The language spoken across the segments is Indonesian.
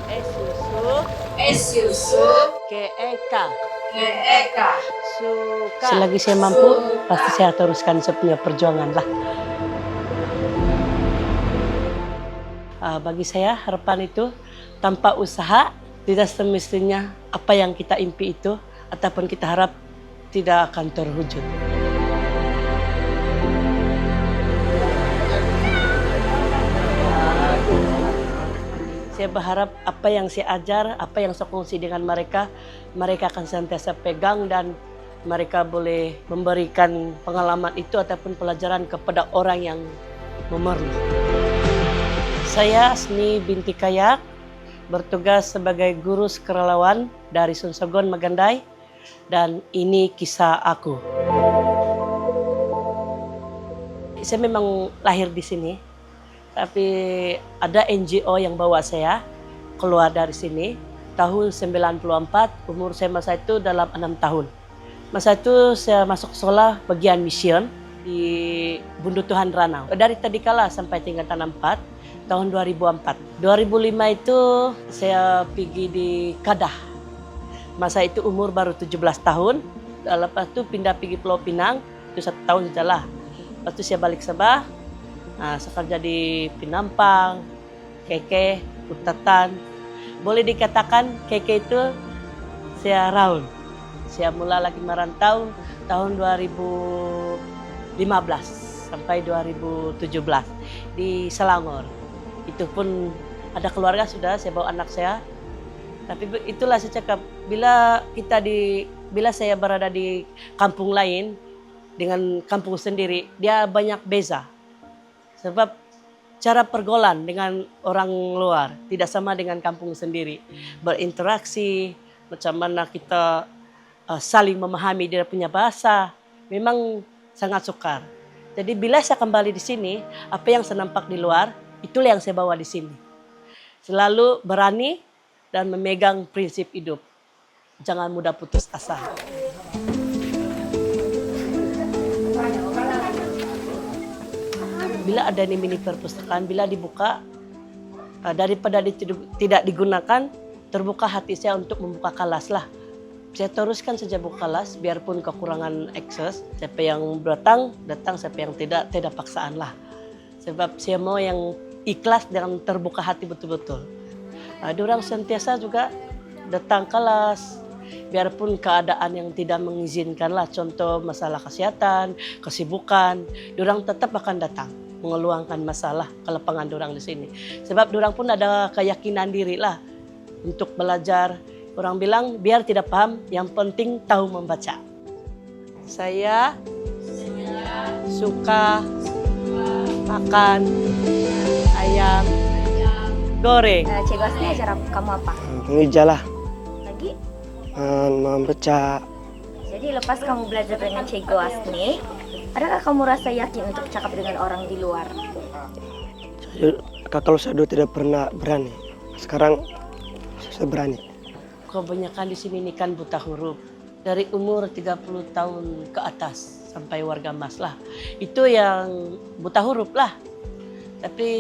Es susu, Es susu, ke eka, ke eka. suka. Selagi saya mampu, pasti saya teruskan saya punya perjuangan lah. Bagi saya harapan itu tanpa usaha tidak semestinya apa yang kita impi itu ataupun kita harap tidak akan terwujud. Saya berharap apa yang saya ajar, apa yang saya kongsi dengan mereka, mereka akan senantiasa pegang dan mereka boleh memberikan pengalaman itu ataupun pelajaran kepada orang yang memerlukan. Saya Asmi binti Kayak, bertugas sebagai guru sukarelawan dari Sunsogon Magandai, dan ini kisah aku. Saya memang lahir di sini, tapi ada NGO yang bawa saya keluar dari sini. Tahun 94, umur saya masa itu dalam 6 tahun. Masa itu saya masuk sekolah bagian mission di Bundu Tuhan Ranau. Dari tadi kala sampai tingkatan 4, tahun 2004. 2005 itu saya pergi di Kadah. Masa itu umur baru 17 tahun. Lepas itu pindah pergi Pulau Pinang, itu 1 tahun saja lah. Lepas itu saya balik Sabah. Nah, saya kerja di Pinampang, Keke, Kutatan. Boleh dikatakan Keke itu saya round. Saya mula lagi merantau tahun 2015 sampai 2017 di Selangor. Itu pun ada keluarga sudah, saya bawa anak saya. Tapi itulah saya cakap, bila saya berada di kampung lain dengan kampung sendiri, dia banyak beza. Sebab cara pergaulan dengan orang luar tidak sama dengan kampung sendiri. Berinteraksi, macam mana kita saling memahami dia punya bahasa, memang sangat sukar. Jadi bila saya kembali di sini, apa yang saya nampak di luar, itulah yang saya bawa di sini. Selalu berani dan memegang prinsip hidup. Jangan mudah putus asa. Bila ada ini mini perpustakaan, bila dibuka, daripada tidak digunakan, terbuka hati saya untuk membuka kelas lah. Saya teruskan saja buka kelas, biarpun kekurangan akses. Siapa yang datang, siapa yang tidak paksaan lah. Sebab saya mau yang ikhlas dan terbuka hati betul-betul. Diorang sentiasa juga datang kelas, biarpun keadaan yang tidak mengizinkan lah. Contoh masalah kesehatan, kesibukan, diorang tetap akan datang mengeluangkan masalah kelapangan diorang di sini. Sebab diorang pun ada keyakinan diri lah untuk belajar. Orang bilang biar tidak paham, yang penting tahu membaca. Saya suka makan ayam goreng. Cikgu Asni ajar kamu apa? Mengeja lah, Lagi? membaca. Jadi lepas kamu belajar dengan Cikgu Asni, adakah kamu rasa yakin untuk cakap dengan orang di luar? Kalau saya dulu tidak pernah berani, sekarang saya berani. Kebanyakan di sini ini kan buta huruf. Dari umur 30 tahun ke atas sampai warga emas lah. Itu yang buta huruf lah. Tapi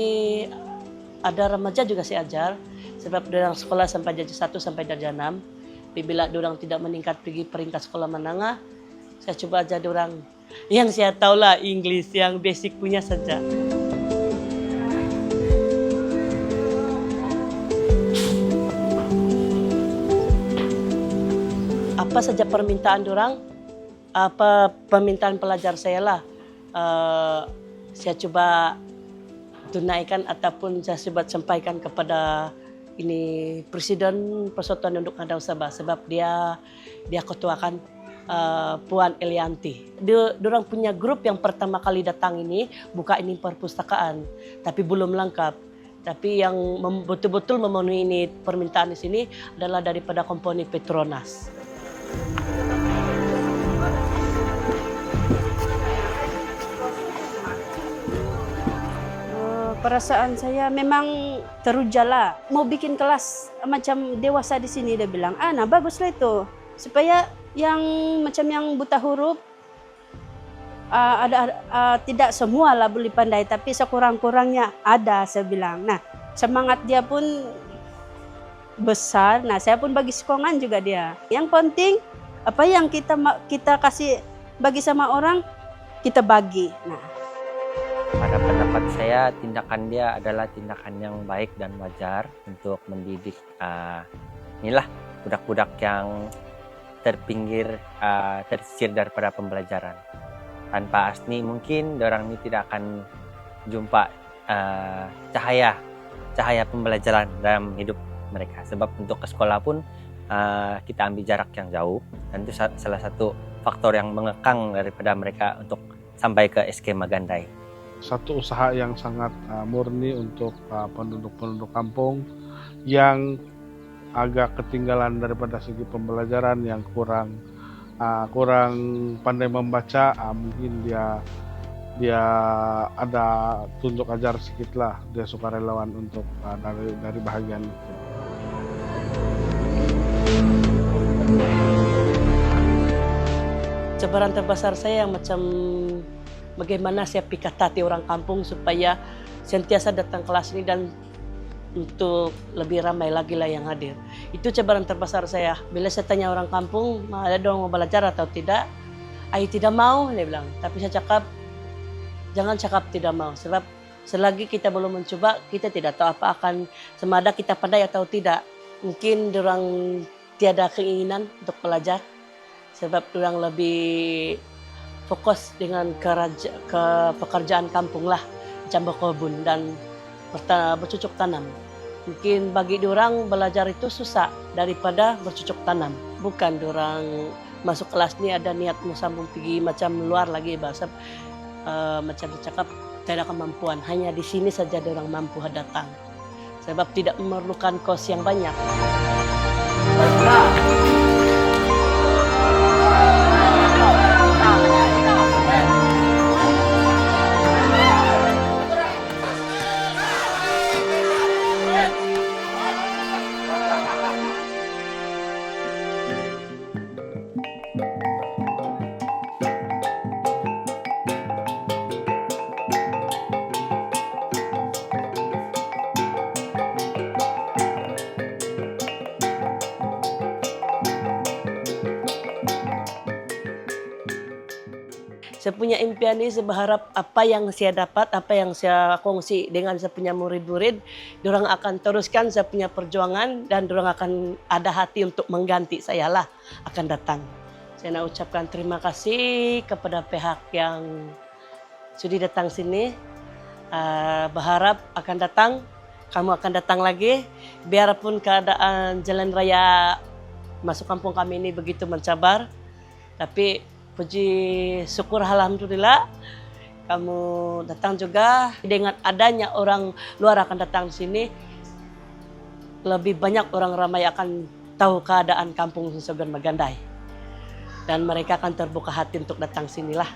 ada remaja juga saya ajar. Sebab orang sekolah sampai darjah 1 sampai darjah 6. Bila orang tidak meningkat pergi peringkat sekolah menengah, saya coba ajar orang yang saya tahu lah Inggris, yang basic punya saja. Apa saja permintaan orang, apa permintaan pelajar saya lah, saya coba tunaikan ataupun saya coba sampaikan kepada ini Presiden Persatuan Penduduk Ngada Sabah, sebab dia ketuakan Puan Elianti. Diorang punya grup yang pertama kali datang ini buka ini perpustakaan, tapi belum lengkap. Tapi yang betul-betul memenuhi ini permintaan di sini adalah daripada komponi Petronas. Perasaan saya memang teruja lah. Mau bikin kelas macam dewasa di sini, dia bilang, nah baguslah itu. Supaya yang macam yang buta huruf, tidak semua lah boleh pandai, tapi sekurang-kurangnya ada, saya bilang. Nah, semangat dia pun besar. Nah, saya pun bagi sokongan juga dia. Yang penting apa yang kita kasih bagi sama orang, kita bagi. Nah, pada pendapat saya, tindakan dia adalah tindakan yang baik dan wajar untuk mendidik inilah budak-budak yang terpinggir, tersisir daripada pembelajaran. Tanpa Asni mungkin orang ini tidak akan jumpa cahaya pembelajaran dalam hidup mereka. Sebab untuk ke sekolah pun kita ambil jarak yang jauh, dan itu salah satu faktor yang mengekang daripada mereka untuk sampai ke SK Magandai. Satu usaha yang sangat murni untuk penduduk-penduduk kampung yang agak ketinggalan daripada segi pembelajaran, yang kurang pandai membaca. Mungkin dia ada tunjuk ajar sedikit lah, dia sukarelawan untuk dari bahagian itu. Cabaran terbesar saya yang macam bagaimana saya pikatati orang kampung supaya sentiasa datang kelas ini dan untuk lebih ramai lagi lah yang hadir. Itu cabaran terbesar saya. Bila saya tanya orang kampung, ada dong mau belajar atau tidak? Ai tidak mau, dia bilang. Tapi saya cakap, jangan cakap tidak mau. Sebab selagi kita belum mencoba, kita tidak tahu apa akan semada kita pandai atau tidak. Mungkin orang tiada keinginan untuk belajar. Sebab orang lebih fokus dengan ke pekerjaan kampung lah, macam berkebun dan bercocok tanam. Mungkin bagi orang belajar itu susah daripada bercocok tanam. Bukan orang masuk kelas ni ada niat mau sambung pergi macam luar lagi, bahasa macam cakap tidak ada kemampuan. Hanya di sini saja orang mampu datang. Sebab tidak memerlukan kos yang banyak. Saya punya impian ini, saya berharap apa yang saya dapat, apa yang saya kongsi dengan saya punya murid-murid, diorang akan teruskan saya punya perjuangan dan diorang akan ada hati untuk mengganti saya lah akan datang. Saya nak ucapkan terima kasih kepada pihak yang sudah datang sini. Berharap akan datang, kamu akan datang lagi. Biarpun keadaan jalan raya masuk kampung kami ini begitu mencabar, tapi puji syukur alhamdulillah kamu datang juga. Dengan adanya orang luar akan datang di sini, lebih banyak orang ramai akan tahu keadaan kampung Sogan Magandai dan mereka akan terbuka hati untuk datang sinilah.